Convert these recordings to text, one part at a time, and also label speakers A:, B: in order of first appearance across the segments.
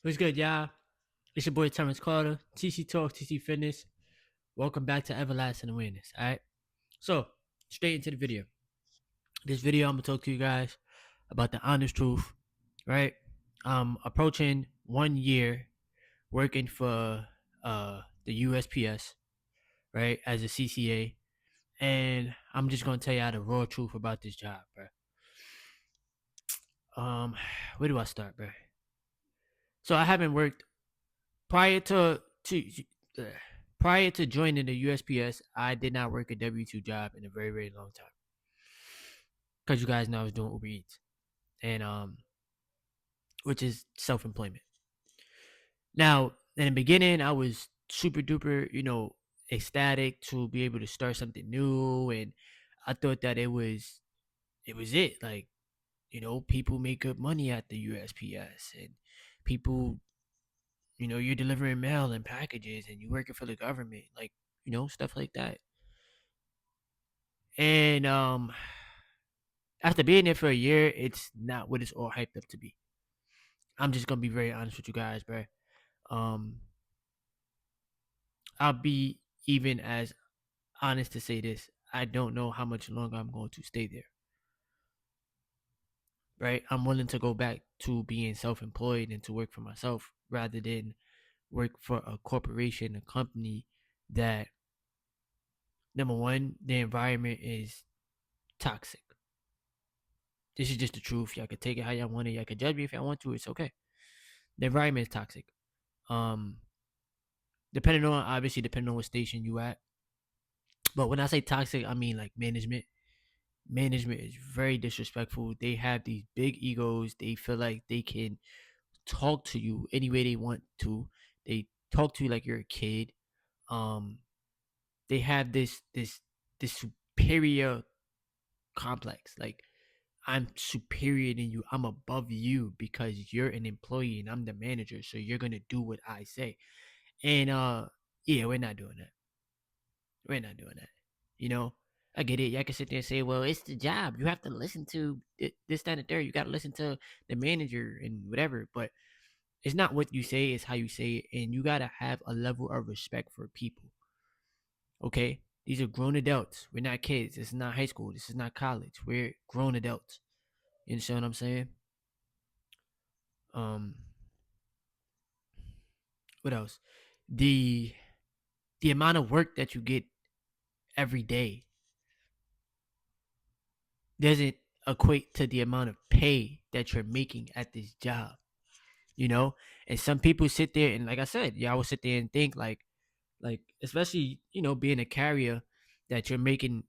A: What's good, y'all? It's your boy Terrence Carter, TC Talk, TC Fitness. Welcome back to Everlasting Awareness. All right. So, straight into the video. This video, I'm gonna talk to you guys about the honest truth. Right. Approaching 1 year working for the USPS, right, as a CCA, and I'm just gonna tell y'all the raw truth about this job, bro. Where do I start, bro? So I haven't worked prior uh, prior to joining the USPS. I did not work a W-2 job in a very, very long time, because you guys know I was doing Uber Eats, and which is self-employment. Now, in the beginning, I was super duper, ecstatic to be able to start something new, and I thought that it was like, people make good money at the USPS, and people, you're delivering mail and packages, and you're working for the government, like, stuff like that. And after being there for a year, it's not what it's all hyped up to be. I'm just gonna be very honest with you guys, bro. Um, I'll be even as honest to say this. I don't know how much longer I'm going to stay there. Right? I'm willing to go back to being self-employed and to work for myself rather than work for a corporation, a company that, number one, the environment is toxic. This is just the truth. Y'all can take it how y'all want it. Y'all can judge me if y'all want to. It's okay. The environment is toxic. Um, depending on what station you at. But when I say toxic, I mean like management. Management is very disrespectful. They have these big egos. They feel like they can talk to you any way they want to. They talk to you like you're a kid. Um, they have this superior complex. Like, I'm superior than you. I'm above you because you're an employee and I'm the manager. So you're gonna do what I say. And yeah, we're not doing that. We're not doing that. You know, I get it. Y'all can sit there and say, well, it's the job. You have to listen to this, that, and the third. You got to listen to the manager and whatever. But it's not what you say, it's how you say it. And you got to have a level of respect for people. Okay? These are grown adults. We're not kids. This is not high school. This is not college. We're grown adults. You understand what I'm saying? Um, what else? The the amount of work that you get every day doesn't equate to the amount of pay that you're making at this job, you know? And some people sit there and, like I said, y'all will sit there and think like especially, being a carrier, that you're making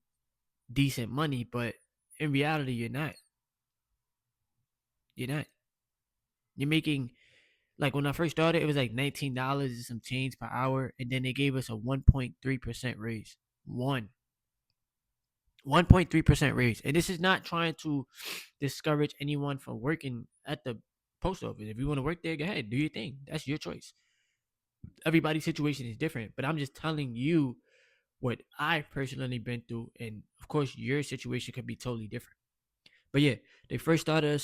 A: decent money, but in reality you're not. You're not. You're making, like, when I first started, it was like $19 and some change per hour, and then they gave us a 1.3% raise. 1.3% raise. And this is not trying to discourage anyone from working at the post office. If you want to work there, go ahead, do your thing. That's your choice. Everybody's situation is different, but I'm just telling you what I've personally been through, and of course, your situation could be totally different. But yeah, they first started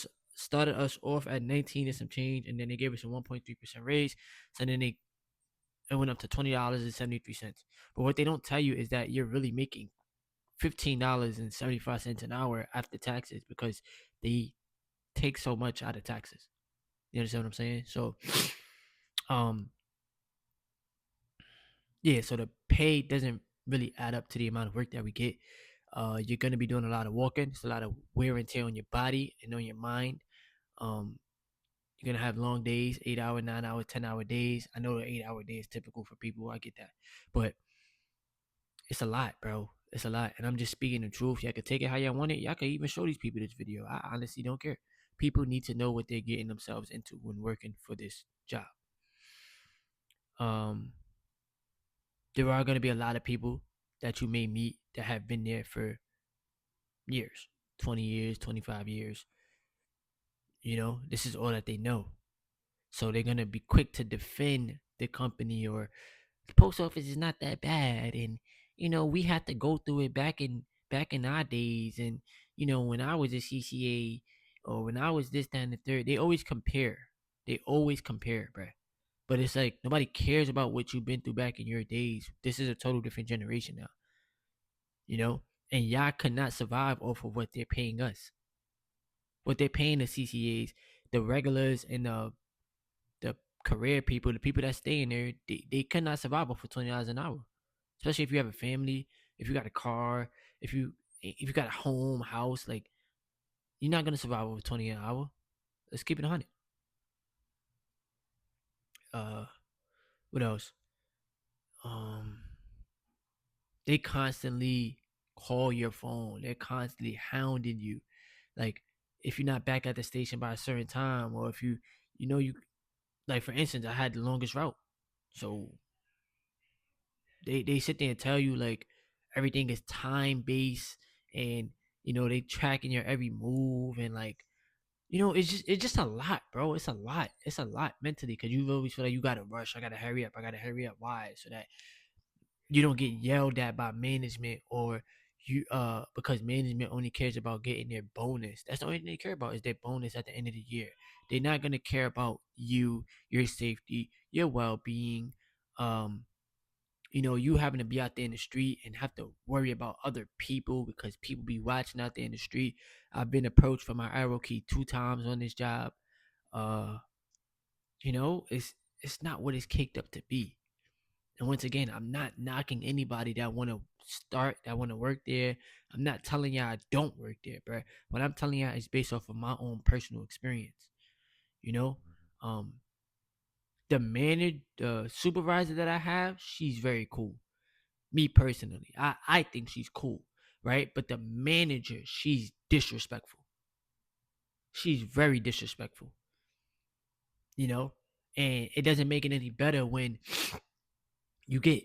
A: us off at 19 and some change, and then they gave us a 1.3% raise. So then it went up to $20.73. But what they don't tell you is that you're really making $15.75 an hour after taxes, because they take so much out of taxes. You understand what I'm saying? So, um, yeah. So the pay doesn't really add up to the amount of work that we get. You're gonna be doing a lot of walking. It's a lot of wear and tear on your body and on your mind. Um, you're gonna have long days, 8 hour, 9 hour, 10 hour days. I know the 8 hour day is typical for people. I get that, but it's a lot, bro. It's a lot. And I'm just speaking the truth. Y'all can take it how y'all want it. Y'all can even show these people this video. I honestly don't care. People need to know what they're getting themselves into when working for this job. Um, there are gonna be a lot of people that you may meet that have been there for years, 20 years, 25 years. This is all that they know. So they're gonna be quick to defend the company, or the post office is not that bad, and we had to go through it back in our days, and when I was a CCA, or when I was this, that, and the third. They always compare. They always compare, bruh. But it's like nobody cares about what you've been through back in your days. This is a total different generation now, you know? And y'all could not survive off of what they're paying us. What they're paying the CCAs, the regulars, and the career people, the people that stay in there, they could not survive off of $20 an hour. Especially if you have a family, if you got a car, if you got a home, house, like you're not gonna survive over 20 an hour. Let's keep it 100. Uh, what else? Um, they constantly call your phone. They're constantly hounding you. Like if you're not back at the station by a certain time, or if you like for instance, I had the longest route, so they sit there and tell you like everything is time based, and they tracking your every move, and like it's just a lot, bro. It's a lot mentally, because you always feel like you gotta rush. I gotta hurry up. Why? So that you don't get yelled at by management, or because management only cares about getting their bonus. That's the only thing they care about, is their bonus at the end of the year. They're not gonna care about you, your safety, your well-being. um you having to be out there in the street and have to worry about other people, because people be watching out there in the street. I've been approached for my arrow key 2 times on this job. uh it's not what it's caked up to be. And once again, I'm not knocking anybody that want to that want to work there. I'm not telling y'all I don't work there, bro. What I'm telling y'all is based off of my own personal experience. You know, um, the supervisor that I have, she's very cool. Me personally, I think she's cool, right? But the manager, she's disrespectful. She's very disrespectful. You know, and it doesn't make it any better when you get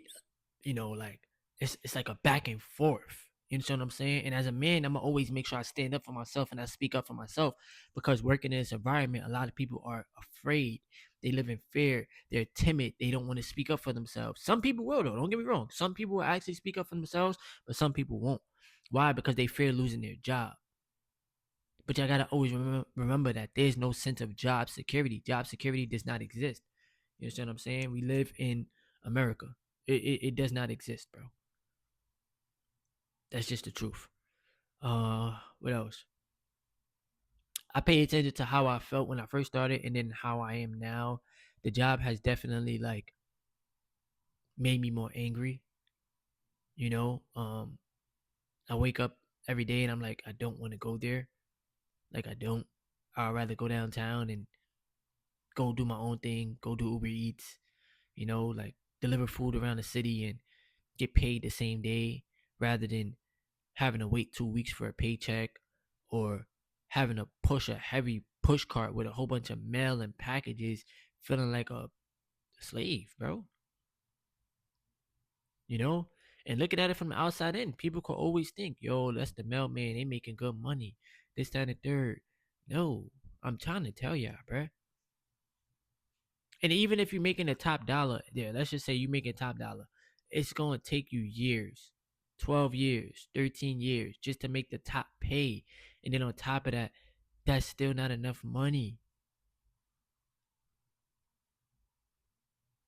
A: like it's like a back and forth. You understand what I'm saying? And as a man, I'm gonna always make sure I stand up for myself and I speak up for myself, because working in this environment, a lot of people are afraid. They live in fear. They're timid. They don't want to speak up for themselves. Some people will, though. Don't get me wrong. Some people will actually speak up for themselves, but some people won't. Why? Because they fear losing their job. But y'all gotta always remember that there's no sense of job security. Job security does not exist. You understand what I'm saying? We live in America. It does not exist, bro. That's just the truth. What else? I pay attention to how I felt when I first started, and then how I am now. The job has definitely like made me more angry. You know, I wake up every day and I'm like, I don't want to go there. Like I don't. I'd rather go downtown and go do my own thing. Go do Uber Eats. Like deliver food around the city and get paid the same day, rather than having to wait 2 weeks for a paycheck, or having to push a heavy push cart with a whole bunch of mail and packages, feeling like a slave, bro. You know? And looking at it from the outside in, people could always think, yo, that's the mailman. They making good money. This, that, and the third. No, I'm trying to tell y'all, bruh. And even if you're making the top dollar there, let's just say you're making top dollar, it's going to take you years, 12 years, 13 years just to make the top pay. And then on top of that, that's still not enough money.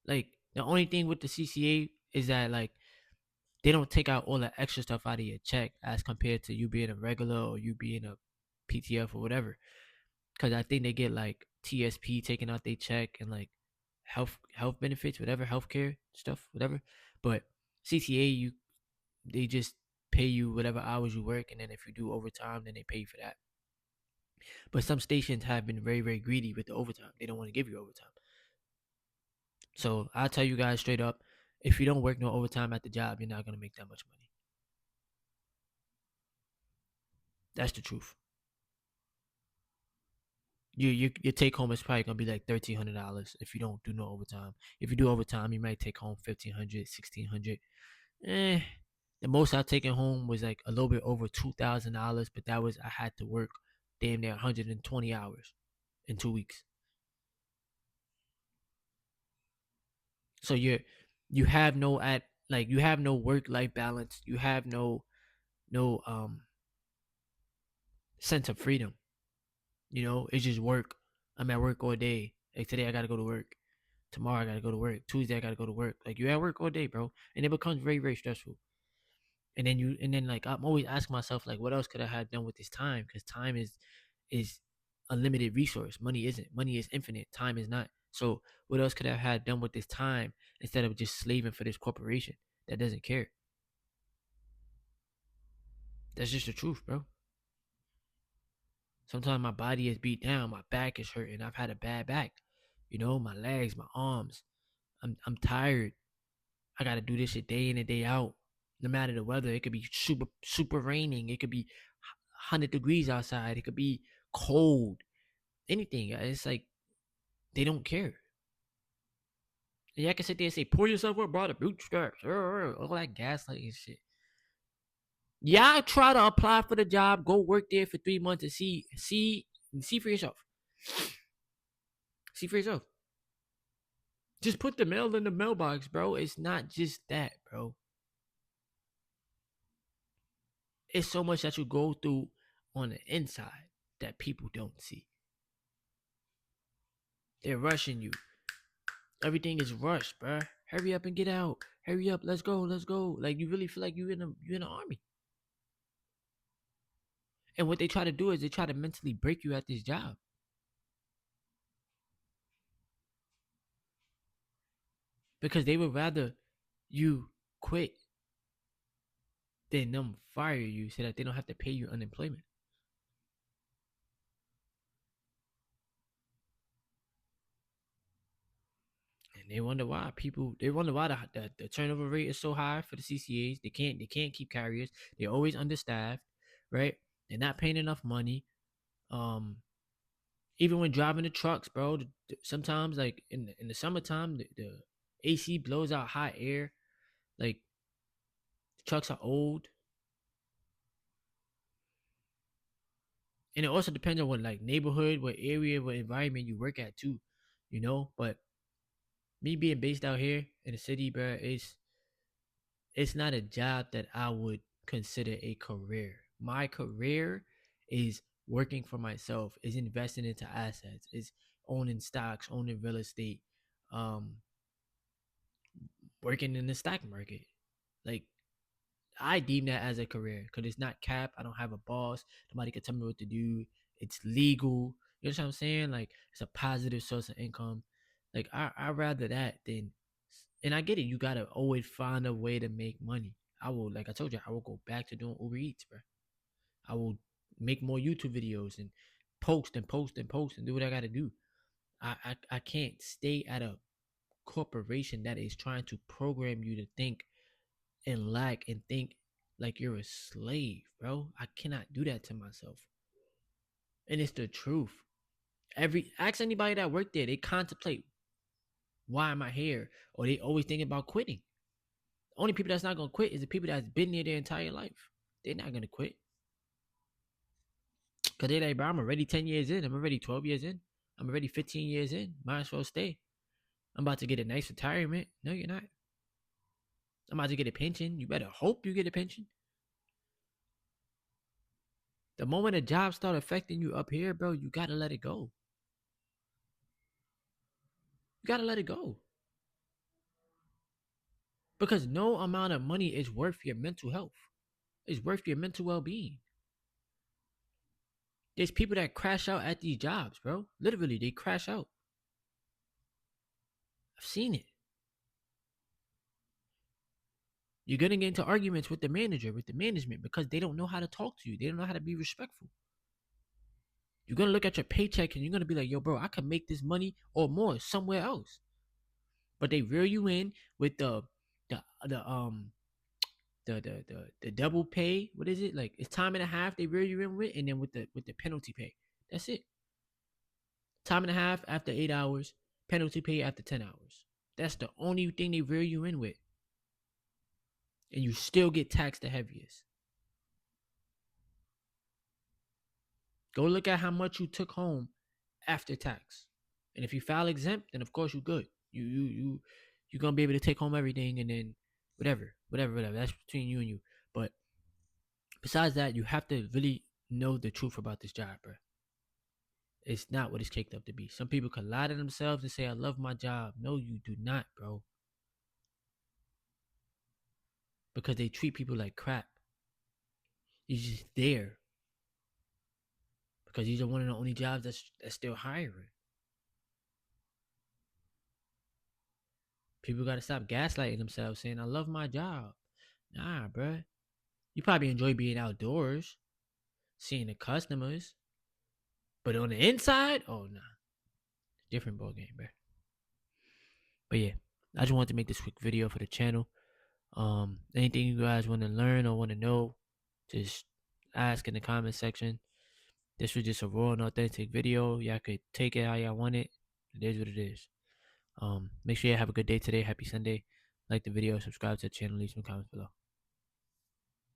A: Like, the only thing with the CCA is that, like, they don't take out all the extra stuff out of your check as compared to you being a regular or you being a PTF or whatever. Because I think they get like TSP taken out their check, and like health benefits, whatever, healthcare stuff, whatever. But CCA, they just pay you whatever hours you work, and then if you do overtime, then they pay you for that. But some stations have been very, very greedy with the overtime. They don't want to give you overtime. So I'll tell you guys straight up, if you don't work no overtime at the job, you're not gonna make that much money. That's the truth. Your take home is probably gonna be like $1,300 if you don't do no overtime. If you do overtime, you might take home 1,500, 1,600. Eh, the most I've taken home was like a little bit over $2,000, but that was I had to work damn near 120 hours in 2 weeks. So you have no at like you have no work life balance. You have no sense of freedom. It's just work. I'm at work all day. Like today I gotta go to work. Tomorrow I gotta go to work. Tuesday I gotta go to work. Like you're at work all day, bro. And it becomes very, very stressful. And then like I'm always asking myself, like, what else could I have done with this time? Because time is a limited resource. Money isn't. Money is infinite. Time is not. So what else could I have had done with this time instead of just slaving for this corporation that doesn't care? That's just the truth, bro. Sometimes my body is beat down, my back is hurting. I've had a bad back. My legs, my arms. I'm tired. I gotta do this shit day in and day out. No matter the weather, it could be super super raining. It could be 100 degrees outside. It could be cold. Anything. It's like they don't care. And I can sit there and say, "Pull yourself up by the bootstraps." All that gaslighting shit. Yeah, I try to apply for the job, go work there for 3 months and see for yourself. See for yourself. Just put the mail in the mailbox, bro. It's not just that, bro. It's so much that you go through on the inside that people don't see. They're rushing you. Everything is rushed, bro. Hurry up and get out. Hurry up, let's go, let's go. Like you really feel like you're in the army. And what they try to do is they try to mentally break you at this job. Because they would rather you quit than them fire you so that they don't have to pay you unemployment. And they wonder why the turnover rate is so high for the CCAs. They can't keep carriers. They're always understaffed, right? They're not paying enough money. Um, Even when driving the trucks, bro, sometimes like in the summertime, the AC blows out hot air. Like the trucks are old, and it also depends on what like neighborhood, what area, what environment you work at too, But me being based out here in the city, bro, it's not a job that I would consider a career. My career is working for myself, is investing into assets, is owning stocks, owning real estate, um, working in the stock market. Like I deem that as a career because it's not cap. I don't have a boss. Nobody can tell me what to do. It's legal. You know what I'm saying? Like it's a positive source of income. Like I rather that than, and I get it. You gotta always find a way to make money. I will, like I told you, I will go back to doing Uber Eats, bro. I will make more YouTube videos and post and post and post and do what I gotta do. I can't stay at a corporation that is trying to program you to think and lack and think like you're a slave, bro. I cannot do that to myself. And it's the truth. Ask anybody that worked there, they contemplate, why am I here? Or they always thinking about quitting. The only people that's not gonna quit is the people that's been there their entire life. They're not gonna quit. Cause they're like, bro, I'm already 10 years in, I'm already 12 years in, I'm already 15 years in. Might as well stay. I'm about to get a nice retirement. No, you're not. I'm about to get a pension. You better hope you get a pension. The moment a job start affecting you up here, bro, you gotta let it go. You gotta let it go. Because no amount of money is worth your mental health. It's worth your mental well-being. There's people that crash out at these jobs, bro. Literally, they crash out. I've seen it. You're gonna get into arguments with the manager, with the management, because they don't know how to talk to you. They don't know how to be respectful. You're gonna look at your paycheck and you're gonna be like, yo, bro, I can make this money or more somewhere else. But they reel you in with the the um the double pay. What is it? Like it's time and a half they reel you in with, and then with the penalty pay. That's it. Time and a half after 8 hours, penalty pay after 10 hours. That's the only thing they reel you in with. And you still get taxed the heaviest. Go look at how much you took home after tax. And if you file exempt, then of course you're good. You're gonna be able to take home everything and then whatever. That's between you and you. But besides that, you have to really know the truth about this job, bro. It's not what it's caked up to be. Some people can lie to themselves and say, I love my job. No, you do not, bro. Because they treat people like crap. You're just there. Because these are one of the only jobs that's still hiring. People gotta stop gaslighting themselves saying, I love my job. Nah, bro. You probably enjoy being outdoors, seeing the customers. But on the inside, oh nah. Different ball game, bro. But yeah, I just wanted to make this quick video for the channel. Anything you guys want to learn or want to know, just ask in the comment section. This was just a raw and authentic video. Y'all could take it how y'all want it. It is what it is. Make sure you have a good day today. Happy Sunday. Like the video, subscribe to the channel, leave some comments below.